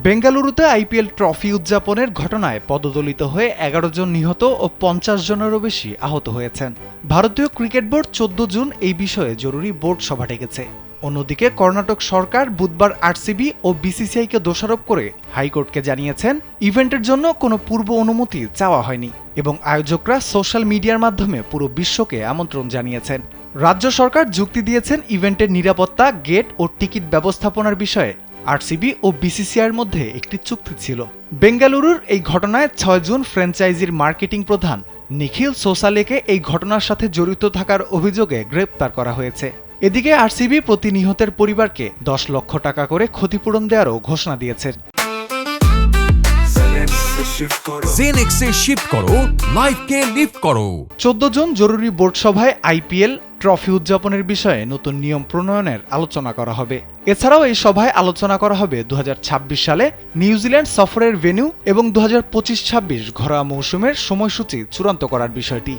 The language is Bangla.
বেঙ্গালুরুতে আইপিএল ট্রফি উদযাপনের ঘটনায় পদদলিত হয়ে ১১ জন নিহত ও ৫০ জনেরও বেশি আহত হয়েছেন। ভারতীয় ক্রিকেট বোর্ড ১৪ জুন এই বিষয়ে জরুরি বোর্ড সভা ডেকেছে। অন্যদিকে কর্ণাটক সরকার বুধবার আরসিবি ও বিসিসিআইকে দোষারোপ করে হাইকোর্টকে জানিয়েছেন ইভেন্টের জন্য কোনো পূর্ব অনুমতি চাওয়া হয়নি এবং আয়োজকরা সোশ্যাল মিডিয়ার মাধ্যমে পুরো বিশ্বকে আমন্ত্রণ জানিয়েছেন। রাজ্য সরকার যুক্তি দিয়েছেন ইভেন্টের নিরাপত্তা, গেট ও টিকিট ব্যবস্থাপনার বিষয়ে আরসিবি ও বিসিসিআইয়ের মধ্যে একটি চুক্তি ছিল। বেঙ্গালুরুর এই ঘটনায় ৬ জুন ফ্র্যাঞ্চাইজির মার্কেটিং প্রধান নিখিল সোসালেকে এই ঘটনার সাথে জড়িত থাকার অভিযোগে গ্রেপ্তার করা হয়েছে। এদিকে আরসিবি প্রতি নিহতের পরিবারকে ১০ লক্ষ টাকা করে ক্ষতিপূরণ দেওয়ারও ঘোষণা দিয়েছে। জেনেক্সে শিফট করো, লাইফকে লিফট করো। ১৪ জন জরুরি বোর্ড সভায় আইপিএল ট্রফি উদযাপনের বিষয়ে নতুন নিয়ম প্রণয়নের আলোচনা করা হবে। এছাড়াও এই সভায় আলোচনা করা হবে ২০২৬ সালে নিউজিল্যান্ড সফরের ভেন্যু এবং ২০২৫-২৬ ঘরোয়া মৌসুমের সময়সূচি চূড়ান্ত করার বিষয়টি।